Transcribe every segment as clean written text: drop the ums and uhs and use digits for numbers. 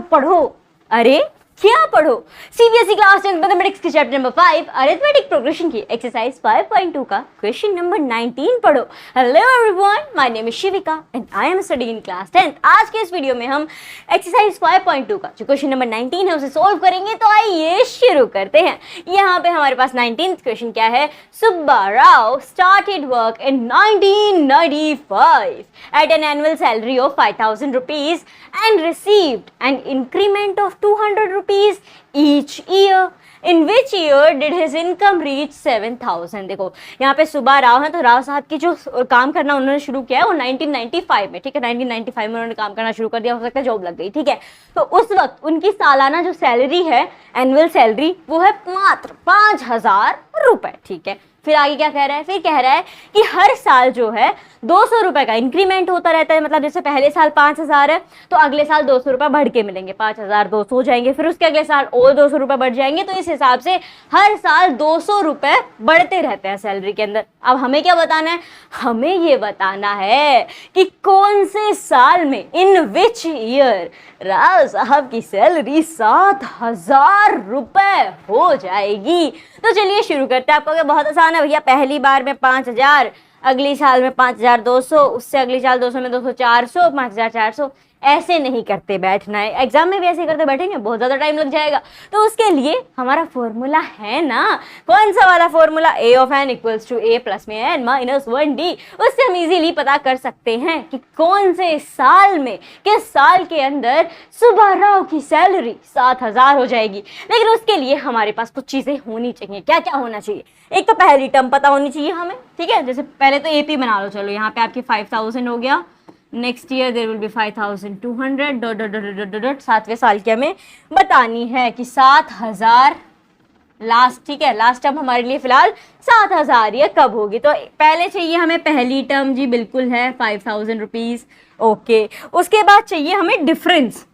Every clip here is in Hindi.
पढ़ो। अरे क्या पढ़ो? सीबीएसई क्लास 10 मैथमेटिक्स के चैप्टर नंबर 5 अरिथमेटिक प्रोग्रेशन की एक्सरसाइज 5.2 का क्वेश्चन नंबर 19 पढ़ो। Hello everyone, my name is Shivika and I am studying in class 10। आज के इस वीडियो में हम एक्सरसाइज 5.2 का जो क्वेश्चन नंबर 19 है उसे सोल्व करेंगे। तो आइए शुरू करते हैं। यहाँ पे हमारे पास 19th क्वेश्चन क्या है? Subba Rao started work in 1995 at an annual salary of 5,000 rupees and received an increment of 200 rupees each year. In which year did his income reach 7,000? देखो यहाँ पे सुब्बा राव है, तो राव साहब की जो काम करना उन्होंने शुरू किया है वो 1995 में, ठीक है। 1995 में उन्होंने काम करना शुरू कर दिया, हो सकता है जॉब लग गई, ठीक है। तो उस वक्त उनकी सालाना जो सैलरी है, एनुअल सैलरी, वो है मात्र 5,000 रुपए, ठीक है। फिर आगे क्या कह रहा है? फिर कह रहा है कि हर साल जो है 200 रुपए का इंक्रीमेंट होता रहता है। मतलब जैसे पहले साल 5,000 है तो अगले साल 200 रुपए बढ़ के मिलेंगे, 5,200 हो जाएंगे। फिर उसके अगले साल और 200 रुपए बढ़ जाएंगे। तो इस हिसाब से हर साल 200 रुपए बढ़ते रहते हैं सैलरी के अंदर। अब हमें क्या बताना है? हमें ये बताना है कि कौन से साल में, इन विच ईयर, राव साहब की सैलरी 7,000 रुपए हो जाएगी। तो चलिए शुरू करते हैं। आपको बहुत आसान है भैया, पहली बार में 5,000, अगली साल में 5,200, उससे अगली साल 200 में 200, 400, 5,400। ऐसे नहीं करते बैठना है, एग्जाम में भी ऐसे करते बैठेंगे बहुत ज़्यादा टाइम लग जाएगा। तो उसके लिए हमारा फॉर्मूला है ना, कौन सा वाला formula? a of n equals to a plus में n माइनस 1d। उससे हम इजीली पता कर सकते हैं कि कौन से साल में, किस साल के अंदर सुब्बा राव की सैलरी 7,000 हो जाएगी। लेकिन उसके लिए हमारे पास कुछ चीज़ें होनी चाहिए। क्या क्या होना चाहिए? एक तो पहली टर्म पता होनी चाहिए हमें, ठीक है। जैसे पहले तो AP बना लो, चलो यहाँ पे आपकी 5,000 हो गया। Next year there will be 5,200 dot dot dot dot dot. 7वें साल की हमें बतानी है कि 7,000 लास्ट, ठीक है। लास्ट टर्म हमारे लिए फिलहाल 7,000 ये कब होगी? तो पहले चाहिए हमें पहली टर्म, जी बिल्कुल है, 5,000 रुपीज़, ओके। उसके बाद चाहिए हमें डिफरेंस,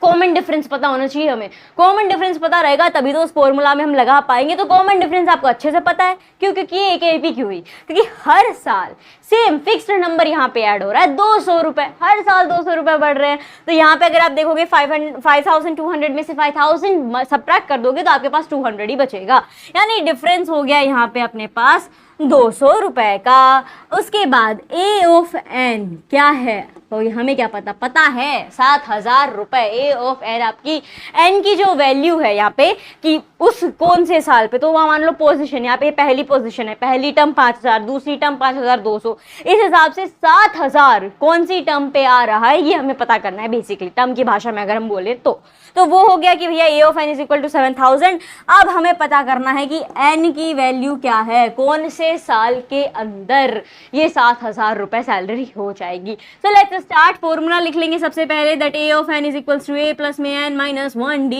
कॉमन डिफरेंस पता होना चाहिए हमें। कॉमन डिफरेंस पता रहेगा तभी तो उस फॉर्मूला में हम लगा पाएंगे। तो कॉमन डिफरेंस आपको अच्छे से पता है, क्यों? क्योंकि ये एक AP क्यों हुई? क्योंकि हर साल सेम फिक्स्ड नंबर यहाँ पे ऐड हो रहा है, 200 रुपए, हर साल 200 रुपए बढ़ रहे हैं। तो यहाँ पे अगर आप देखोगे 5,200 में से 5,000 सब्ट्रैक्ट कर दोगे तो आपके पास 200 ही बचेगा। यानी डिफरेंस हो गया यहाँ पे अपने पास 200 रुपए का। उसके बाद A ऑफ n क्या है? तो हमें क्या पता है 7,000 रुपए। A ऑफ n आपकी n की जो वैल्यू है यहाँ पे कि उस कौन से साल पे, तो वहाँ मान लो पोजीशन, यहाँ पे पहली पोजीशन है, पहली टर्म 5,000, दूसरी टर्म 5,200। इस हिसाब से 7,000 कौन सी टर्म पे आ रहा है ये हमें पता करना है बेसिकली, टर्म की भाषा में अगर हम बोले तो वो हो गया कि भैया A of n is equal to 7,000। अब हमें पता करना है कि n की वैल्यू क्या है, कौन से साल के अंदर ये 7,000 रुपए सैलरी हो जाएगी। So let's start. फॉर्मूला लिख लेंगे सबसे पहले, that A of n is equals to a plus में n minus 1d।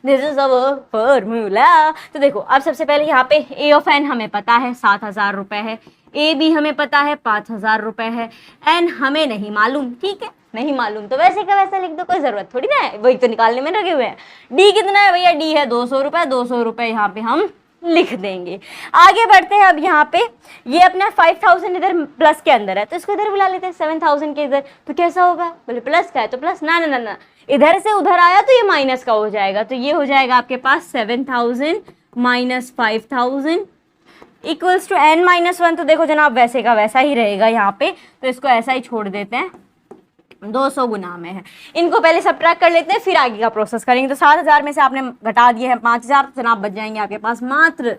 This is our formula. तो देखो अब सबसे पहले यहाँ पे A ऑफ n हमें पता है 7,000 रुपए है, A भी हमें पता है 5,000 रुपए है, n हमें नहीं मालूम, ठीक है। नहीं मालूम तो वैसे का वैसा लिख दो, कोई जरूरत थोड़ी ना है, वही तो निकालने में लगे हुए हैं। D कितना है भैया? D है 200 रुपए, 200 रुपए यहाँ पे हम लिख देंगे। आगे बढ़ते हैं। अब यहाँ पे ये अपना 5,000 इधर प्लस के अंदर है तो इसको इधर बुला लेते हैं 7,000 के इधर। तो कैसा होगा? बोले प्लस का है तो प्लस, ना ना ना ना, इधर से उधर आया तो ये माइनस का हो जाएगा। तो ये हो जाएगा आपके पास 7,000 minus 5,000 equals to n minus 1। तो देखो जनाब वैसे का वैसा ही रहेगा यहाँ पे, तो इसको ऐसा ही छोड़ देते हैं। 200 गुना में है, इनको पहले सब्ट्रैक्ट कर लेते हैं फिर आगे का प्रोसेस करेंगे। तो 7,000 में से आपने घटा दिए हैं 5,000, तो जनाब बच जाएंगे आपके पास मात्र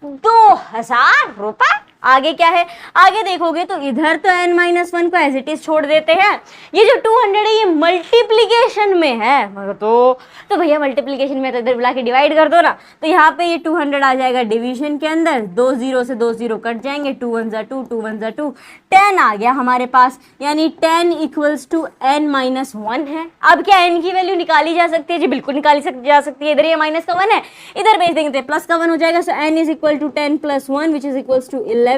2,000 रुपए। आगे क्या है? आगे देखोगे तो इधर तो n-1 को एज इट इज छोड़ देते हैं। ये जो 200 है ये मल्टीप्लीकेशन में है, तो भैया मल्टीप्लीकेशन में तो इधर बुला के डिवाइड कर दो ना। तो यहाँ पे ये 200 आ जाएगा डिवीजन के अंदर, 2 0 से 2 0 कट जाएंगे, 2 1 जा 2, 2 1 जा 2, 10 आ गया हमारे पास। यानी 10 इक्वल्स टू n-1 है। अब क्या n की वैल्यू निकाली जा सकती है? जी बिल्कुल निकाली जा सकती है। इधर ये माइनस का 1 है, इधर भेज देंगे तो प्लस का 1 हो जाएगा। So n is equal to 10 plus 1 which is equals to 11।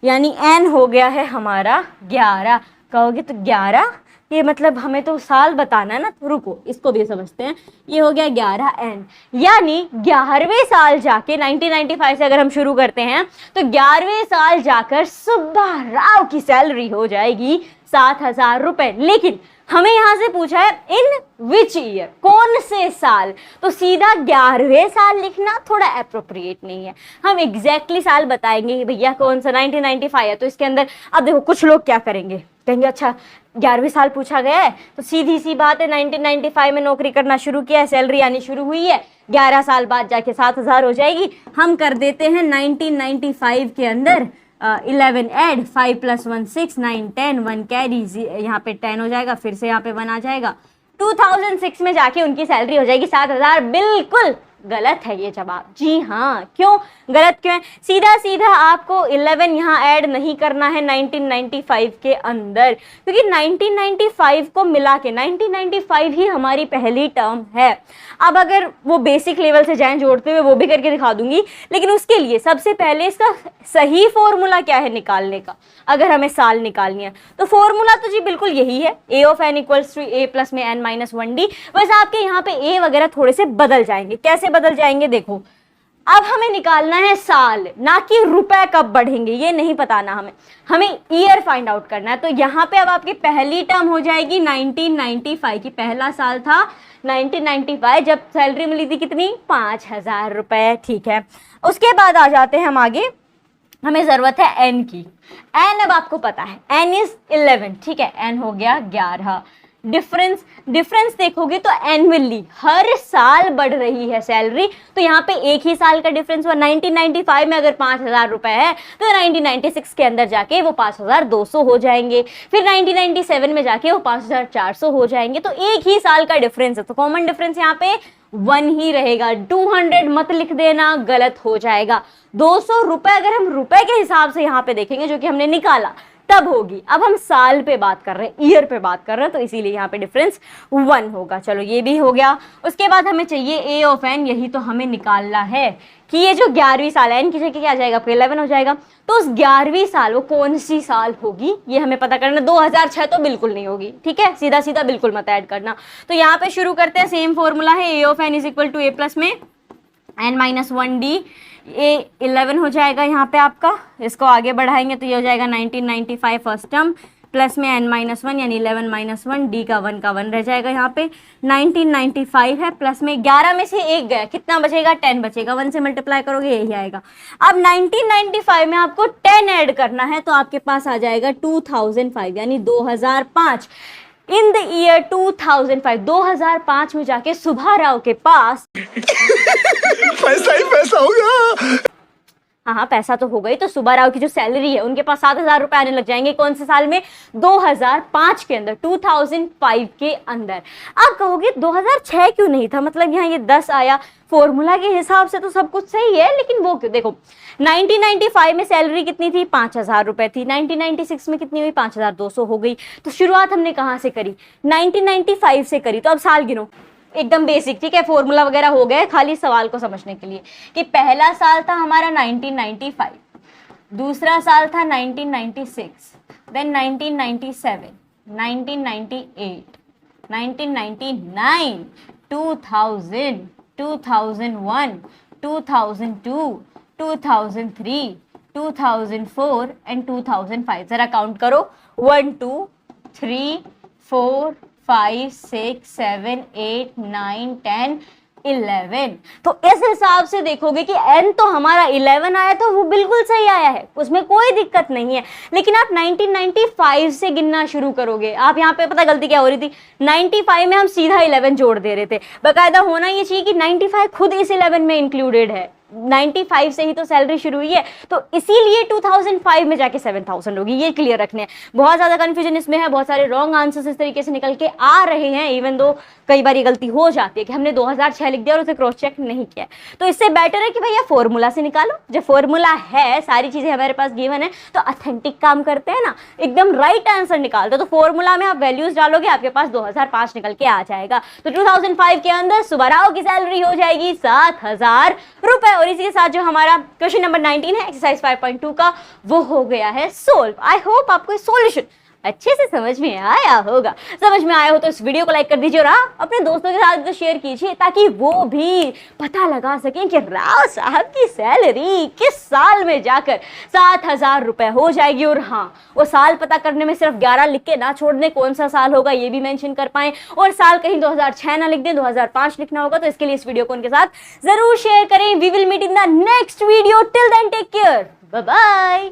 यानी n हो गया है हमारा 11। कहोगे तो 11, ये मतलब हमें तो साल बताना है ना, तो रुको इसको भी समझते हैं। ये हो गया 11n, यानी 11वें साल जाके 1995 से अगर हम शुरू करते हैं तो 11वें साल जाकर सुब्बा राव की सैलरी हो जाएगी 7,000 रुपए। लेकिन हमें यहाँ से पूछा है इन विच ईयर, कौन से साल, तो सीधा 11वें साल लिखना थोड़ा अप्रोप्रिएट नहीं है। हम एग्जैक्टली साल बताएंगे कि भैया कौन सा 1995 है, तो इसके अंदर अब देखो कुछ लोग क्या करेंगे, कहेंगे अच्छा 11वें साल पूछा गया है तो सीधी सी बात है 1995 में नौकरी करना शुरू किया है, सैलरी आनी शुरू हुई है, 11 साल बाद जाके 7,000 हो जाएगी। हम कर देते हैं 1995 के अंदर 11 ऐड, 5 + 1 6, 9 10, 1 कैरी, यहाँ पे 10 हो जाएगा, फिर से यहाँ पे 1 आ जाएगा। 2006 में जाके उनकी सैलरी हो जाएगी 7,000। बिल्कुल गलत है ये जवाब। जी हाँ, क्यों गलत क्यों है? सीधा सीधा आपको 11 यहाँ ऐड नहीं करना है 1995 के अंदर, क्योंकि 1995 को मिला के 1995 ही हमारी पहली टर्म है। अब अगर वो बेसिक लेवल से जाएं जोड़ते हुए, वो भी करके दिखा दूंगी, लेकिन उसके लिए सबसे पहले इसका सही फॉर्मूला क्या है निकालने का, अगर हमें साल निकालनी है तो फॉर्मूला तो जी बिल्कुल यही है, a of n equals to a plus में n माइनस 1d। बस आपके यहाँ पे a वगैरह थोड़े से बदल जाएंगे। कैसे बदल जाएंगे देखो, अब हमें निकालना है साल, ना कि रुपए कब बढ़ेंगे, ये नहीं बताना हमें ईयर फाइंड आउट करना है। तो यहाँ पे अब आपकी पहली टर्म हो जाएगी 1995 की, पहला साल था 1995 जब सैलरी मिली थी कितनी, 5,000 रुपए। ठीक है, उसके बाद आ जाते हैं हम आगे, हमें जरूरत है n की। n अब आपको पता है n इज 11, ठीक है, n हो गया 11। डिफरेंस देखोगे तो एनुअली हर साल बढ़ रही है सैलरी, तो यहाँ पे एक ही साल का डिफरेंस हुआ। 1995 में अगर 5,000 रुपए है तो 1996 के अंदर जाके वो 5,200 हो जाएंगे, फिर 1997 में जाके वो 5,400 हो जाएंगे। तो एक ही साल का डिफरेंस है, तो कॉमन डिफरेंस यहाँ पे 1 ही रहेगा। 200 मत लिख देना, गलत हो जाएगा। 200 रुपए अगर हम रुपए के हिसाब से यहाँ पे देखेंगे जो कि हमने निकाला तब होगी। अब हम साल पे बात कर रहे हैं, ईयर पे बात कर रहे हैं, तो इसीलिए यहाँ पे डिफरेंस 1 होगा। चलो ये भी हो गया। उसके बाद हमें चाहिए a ऑफ n, यही तो हमें निकालना है कि ये जो 11वीं साल है n की जगह क्या आ जाएगा, 11 हो जाएगा। तो उस 11वीं साल वो कौन सी साल होगी ये हमें पता करना। 2006 तो बिल्कुल नहीं होगी, ठीक है, सीधा सीधा बिल्कुल मत ऐड करना। तो यहाँ पे शुरू करते हैं, सेम फॉर्मूला है a of n is equal to a plus में n माइनस 1d। ये 11 हो जाएगा यहाँ पे आपका, इसको आगे बढ़ाएंगे तो ये हो जाएगा 1995 फर्स्ट टर्म प्लस में n माइनस 1 यानी 11 माइनस 1, d का 1 रह जाएगा। यहाँ पे 1995 है, प्लस में 11 में से 1 गया, कितना बचेगा, 10 बचेगा। 1 से मल्टीप्लाई करोगे यही आएगा। अब 1995 में आपको 10 ऐड करना है, तो आपके पास आ जाएगा 2005 यानी 2005। इन द ईयर 2005, 2005 में जाके सुब्बा राव के पास पैसा ही पैसा होगा। हाँ पैसा तो हो गई, तो सुब्बा राव की जो सैलरी है उनके पास 7,000 रुपए आने लग जाएंगे। कौन से साल में, 2005 के अंदर, 2005 के अंदर। आप कहोगे 2006 क्यों नहीं था, मतलब यहाँ ये 10 आया, फॉर्मूला के हिसाब से तो सब कुछ सही है, लेकिन वो क्यों, देखो 1995 में सैलरी कितनी थी, 5,000 रुपए थी। 1996 में कितनी हुई, 5,200 हो गई। तो शुरुआत हमने कहाँ से करी, 1995 से करी। तो अब साल गिनो, एकदम बेसिक, ठीक है, फॉर्मूला वगैरह हो गए, खाली सवाल को समझने के लिए कि पहला साल था हमारा 1995, दूसरा साल था 1996, देन 1997, 1998, 1999, 2000, 2001, 2002, 2003, 2004 एंड 2005। जरा काउंट करो, 1 2 3 4 5 6 7 8 9 10 11। तो इस हिसाब से देखोगे कि n तो हमारा 11 आया, तो वो बिल्कुल सही आया है, उसमें कोई दिक्कत नहीं है। लेकिन आप 1995 से गिनना शुरू करोगे। आप यहाँ पे पता गलती क्या हो रही थी, 95 में हम सीधा 11 जोड़ दे रहे थे। बाकायदा होना ये चाहिए कि 95 खुद इस 11 में इंक्लूडेड है, 95 से ही तो सैलरी शुरू हुई है, तो इसीलिए 2005 में जाके 7,000 होगी। ये क्लियर रखने हैं, बहुत ज़्यादा कंफ्यूजन इसमें है, बहुत सारे रॉन्ग आंसर्स इस तरीके से निकल के आ रहे हैं। इवन दो कई बार ये गलती हो जाती है कि हमने 2006 लिख दिया और उसे क्रॉस चेक नहीं किया। तो इससे बेटर है कि भैया फॉर्मूला से निकालो। जब फॉर्मूला है, सारी चीज़ें हमारे पास गिवन है, तो ऑथेंटिक काम करते हैं ना, एकदम राइट आंसर निकालते। तो फॉर्मूला में आप वैल्यूज डालोगे, आपके पास 2005 निकल के आ जाएगा। तो 2005 के अंदर सुब्बा राव की सैलरी हो जाएगी 7,000 रुपए। और इसी के साथ जो हमारा क्वेश्चन नंबर 19 है एक्सरसाइज 5.2 का, वो हो गया है सोल्व। आई होप आपको सॉल्यूशन अच्छे से समझ में आया होगा। समझ में आया हो तो इस वीडियो को लाइक कर दीजिए और हाँ, अपने दोस्तों के साथ भी तो शेयर कीजिए ताकि वो भी पता लगा सकें कि राव साहब की सैलरी किस साल में जाकर 7,000 रुपए हो जाएगी। और हाँ, वो साल पता करने में सिर्फ 11 लिख के ना छोड़ दें, कौन सा साल होगा ये भी मेंशन कर पाएं, और साल कहीं 2006 ना लिख दें, 2005 लिखना होगा। तो इसके लिए इस वीडियो को उनके साथ जरूर शेयर करें। We will meet in the next video. Till then take care, bye bye.